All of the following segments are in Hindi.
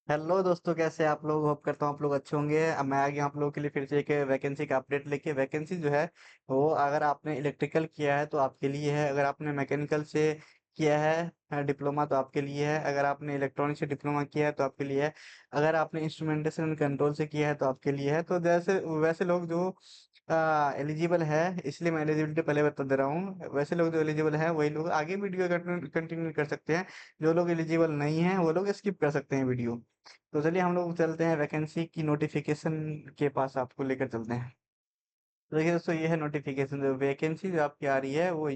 हेलो दोस्तों, कैसे हैं आप लोग? होप करता हूँ आप लोग अच्छे होंगे। अब मैं आ गया आप लोगों के लिए फिर से एक वैकेंसी का अपडेट लेके। वैकेंसी जो है वो अगर आपने इलेक्ट्रिकल किया है तो आपके लिए है, अगर आपने मैकेनिकल से किया है डिप्लोमा तो आपके लिए है, अगर आपने इलेक्ट्रॉनिक से डिप्लोमा किया है तो आपके लिए है, अगर आपने इंस्ट्रूमेंटेशन एंड कंट्रोल से किया है तो आपके लिए है। तो जैसे वैसे लोग जो एलिजिबल है, इसलिए मैं एलिजिबिलिटी पहले बता दे रहा हूँ। वैसे लोग जो एलिजिबल है वही लोग आगे वीडियो कंटिन्यू कर सकते हैं। जो लोग एलिजिबल नहीं है वो लोग स्किप कर सकते हैं वीडियो। तो चलिए हम लोग चलते हैं वैकेंसी की नोटिफिकेशन के पास, आपको लेकर चलते हैं। तो देखिए दोस्तों, ये है नोटिफिकेशन। जो वैकेंसी जो आपकी आ रही है वो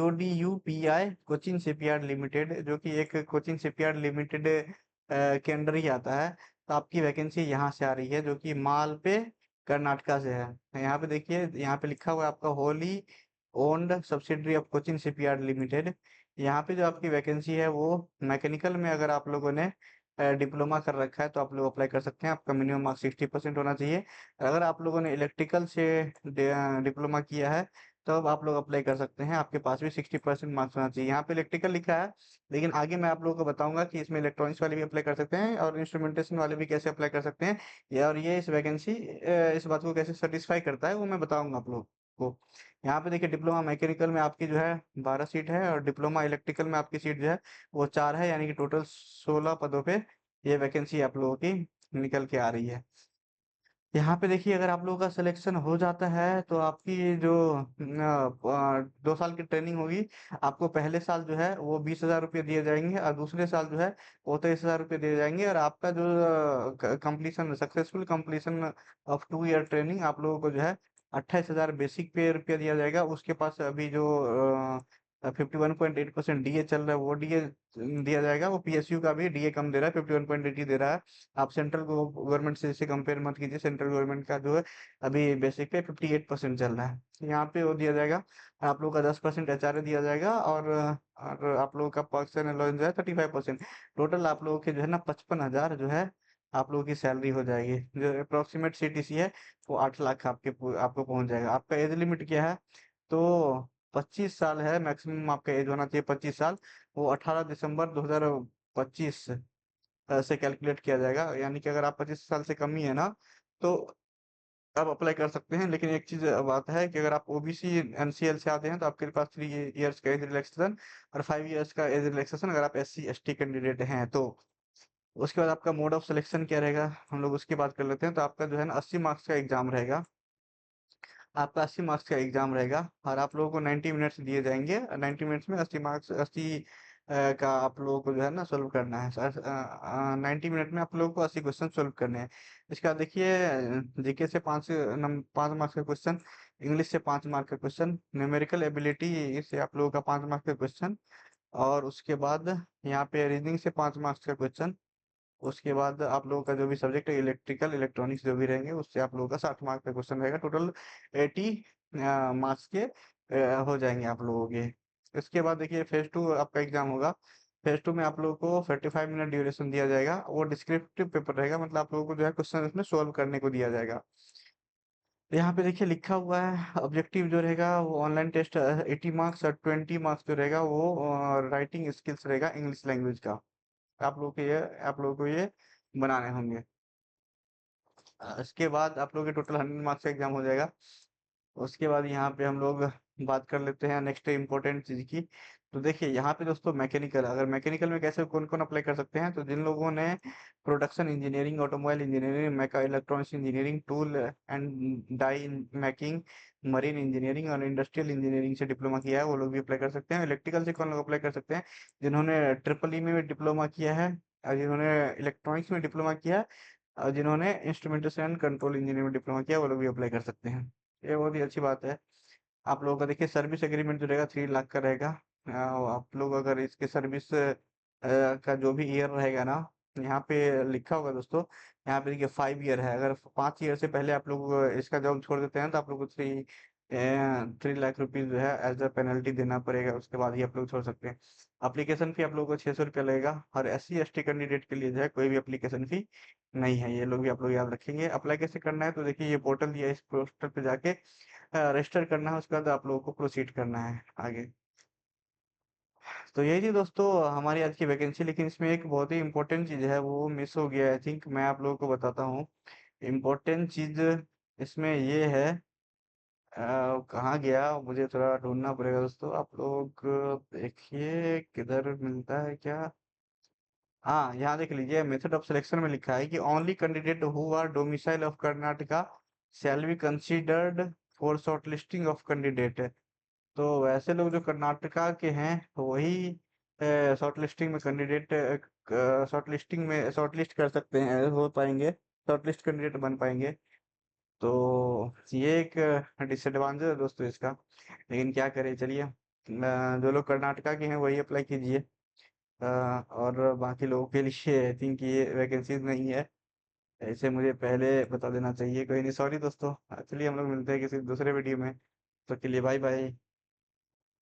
UDUPI कोचिन शिपयार्ड लिमिटेड, जो कि एक कोचिन शिपयार्ड लिमिटेड के अंडर ही आता है। तो आपकी वैकेंसी यहाँ से आ रही है, जो कि मालपे कर्नाटका से है। यहाँ पे देखिए, यहाँ पे लिखा हुआ है आपका wholly owned subsidiary of Cochin shipyard limited. यहाँ पे जो आपकी वैकेंसी है वो मैकेनिकल में, अगर आप लोगों ने डिप्लोमा कर रखा है तो आप लोग अप्लाई कर सकते हैं। आपका मिनिमम मार्क्स 60% होना चाहिए। अगर आप लोगों ने इलेक्ट्रिकल से डिप्लोमा किया है तो अब आप लोग अप्लाई कर सकते हैं। आपके पास भी 60% मार्क्स होना चाहिए। यहाँ पे इलेक्ट्रिकल लिखा है, लेकिन आगे मैं आप लोगों को बताऊंगा कि इसमें इलेक्ट्रॉनिक्स वाले भी अप्लाई कर सकते हैं और इंस्ट्रूमेंटेशन वाले भी कैसे अप्लाई कर सकते हैं। और ये इस वैकेंसी इस बात को कैसे सेटिस्फाई करता है वो मैं बताऊंगा आप लोग को। यहाँ पे देखिए, डिप्लोमा मैकेनिकल में आपकी जो है 12 सीट है, और डिप्लोमा इलेक्ट्रिकल में आपकी सीट जो है वो 4 है, यानी कि टोटल 16 पदों पे ये वैकेंसी आप लोगों की निकल के आ रही है। यहाँ पे देखिए, अगर आप लोगों का सिलेक्शन हो जाता है तो आपकी जो 2 साल की ट्रेनिंग होगी, आपको पहले साल जो है वो 20,000 रुपये दिए जाएंगे, और दूसरे साल जो है वो 23,000 रुपये दिए जाएंगे। और आपका जो completion, successful completion of 2 ear training, आप लोगों को जो है 28,000 बेसिक पे रुपया दिया जाएगा। उसके पास अभी जो 51.8% डीए चल रहा है वो डीए दिया जाएगा। वो पीएसयू का भी डीए कम दे रहा है, 51.8 ही दे रहा है। आप सेंट्रल गवर्नमेंट से इसे कंपेयर मत कीजिए। सेंट्रल गवर्नमेंट का जो है अभी बेसिक पे 58% चल रहा है। यहाँ पे वो दिया जाएगा। आप लोगों का 10% एचआरए दिया जाएगा, और आप लोगों का पर्सन अलाउंस जो है 35%। टोटल आप लोगों के जो है ना 55,000 जो है आप लोगों की सैलरी हो जाएगी। जो अप्रोक्सीमेट सीटीसी है वो 8 लाख आपको पहुंच जाएगा। आपका एज लिमिट क्या है? तो 25 साल है मैक्सिमम, आपका एज होना चाहिए 25 साल। वो 18 दिसंबर 2025 से कैलकुलेट किया जाएगा। यानी कि अगर आप 25 साल से कम ही है ना, तो आप अप्लाई कर सकते हैं। लेकिन एक चीज बात है कि अगर आप ओबीसी एनसीएल से आते हैं तो आपके पास 3 इयर्स का एज रिलैक्सेशन और 5 इयर्स का एज रिलैक्सेशन, अगर आप एससी एसटी कैंडिडेट हैं तो। उसके बाद आपका मोड ऑफ सिलेक्शन क्या रहेगा, हम लोग उसकी बात कर लेते हैं। तो आपका जो है ना 80 मार्क्स का एग्जाम रहेगा। आपका 80 मार्क्स का एग्जाम रहेगा, और आप लोगों को 90 मिनट्स दिए जाएंगे। 90 मिनट्स में 80 मार्क्स, 80 का आप लोगों को जो है ना सोल्व करना है। 90 मिनट में आप लोगों को 80 क्वेश्चन सोल्व करने हैं। इसका देखिए, जीके से 5 मार्क्स का क्वेश्चन, इंग्लिश से 5 मार्क का क्वेश्चन, न्यूमेरिकल एबिलिटी से आप लोगों का 5 मार्क्स का क्वेश्चन, और उसके बाद यहाँ पे रीजनिंग से 5 मार्क्स का क्वेश्चन। उसके बाद आप लोगों का जो भी सब्जेक्ट है, इलेक्ट्रिकल इलेक्ट्रॉनिक्स जो भी रहेंगे, उससे आप लोगों का 60 मार्क का क्वेश्चन रहेगा। टोटल 80 मार्क्स के हो जाएंगे आप लोगों के। इसके बाद देखिए, फेज 2 आपका एग्जाम होगा। फेज 2 में आप लोगों को 45 मिनट ड्यूरेशन दिया जाएगा। वो डिस्क्रिप्टिव पेपर रहेगा, मतलब आप लोगों को जो है क्वेश्चन इसमें सोल्व करने को दिया जाएगा। यहाँ पे देखिए लिखा हुआ है, ऑब्जेक्टिव जो रहेगा वो ऑनलाइन टेस्ट 80 मार्क्स, और 20 मार्क्स जो रहेगा वो राइटिंग स्किल्स रहेगा इंग्लिश लैंग्वेज का। आप लोगों को ये बनाने होंगे। इसके बाद आप लोगों के टोटल 100 मार्क्स का एग्जाम हो जाएगा। उसके बाद यहाँ पे हम लोग बात कर लेते हैं नेक्स्ट इम्पोर्टेंट चीज की। तो देखिए यहाँ पे दोस्तों, मैकेनिकल, अगर मैकेनिकल में कैसे कौन कौन अप्लाई कर सकते हैं, तो जिन लोगों ने प्रोडक्शन इंजीनियरिंग, ऑटोमोबाइल इंजीनियरिंग, मैका electronics engineering, tool and die making, marine engineering और इंडस्ट्रियल इंजीनियरिंग से डिप्लोमा किया है, वो लोग भी अप्लाई कर सकते हैं। इलेक्ट्रिकल से कौन लोग अप्लाई कर सकते हैं? जिन्होंने ट्रिपल ई में भी डिप्लोमा किया है, और जिन्होंने इलेक्ट्रॉनिक्स में डिप्लोमा किया है, और जिन्होंने इंस्ट्रूमेंटेशन एंड कंट्रोल इंजीनियरिंग में डिप्लोमा किया, वो लोग भी अप्लाई कर सकते हैं। ये बहुत ही अच्छी बात है। आप लोगों का देखिए सर्विस एग्रीमेंट जो रहेगा 3 लाख का रहेगा। आप लोग अगर इसके सर्विस का जो भी ईयर रहेगा ना, यहाँ पे लिखा होगा दोस्तों। यहाँ पे देखिए 5 ईयर है। अगर 5 ईयर से पहले आप लोग इसका जॉब छोड़ देते हैं तो आप लोग को 3 लाख रुपीज जो है एज अ पेनल्टी देना पड़ेगा। उसके बाद ही आप लोग छोड़ सकते हैं। एप्लीकेशन फी आप लोगों को 600 रुपया लगेगा, और SC ST कैंडिडेट के लिए जो है कोई भी एप्लीकेशन फी नहीं है। ये लोग भी आप लोग याद रखेंगे। अप्लाई कैसे करना है, तो देखिए ये पोर्टल दिया है, इस पोर्टल पे जाके रजिस्टर करना है। उसके बाद आप लोगों को प्रोसीड करना है आगे। तो यही थी दोस्तों हमारी आज की वैकेंसी, लेकिन इसमें एक बहुत ही इम्पोर्टेंट चीज़ है वो मिस हो गया, आई थिंक मैं आप लोगों को बताता हूँ। इम्पोर्टेंट चीज़ इसमें ये है, कहाँ गया, मुझे थोड़ा ढूंढना पड़ेगा दोस्तों। आप लोग देखिए किधर मिलता है क्या। हाँ, यहाँ देख लीजिए, मेथड ऑफ सिलेक्शन में लिखा है कि only candidate who are domicile of Karnataka shall be considered for shortlisting of candidate. तो वैसे लोग जो कर्नाटका के हैं वही शॉर्टलिस्टिंग में कैंडिडेट, शॉर्टलिस्ट कर सकते हैं, हो पाएंगे, शॉर्टलिस्ट कैंडिडेट बन पाएंगे। तो ये एक डिसएडवांटेज है दोस्तों इसका, लेकिन क्या करें, चलिए जो लोग कर्नाटका के हैं वही अप्लाई कीजिए। और बाकी लोगों के लिए आई थिंक ये वैकेंसीज नहीं है, ऐसे मुझे पहले बता देना चाहिए। कोई नहीं, सॉरी दोस्तों। चलिए हम लोग मिलते हैं किसी दूसरे वीडियो में, तो के लिए बाय बाय।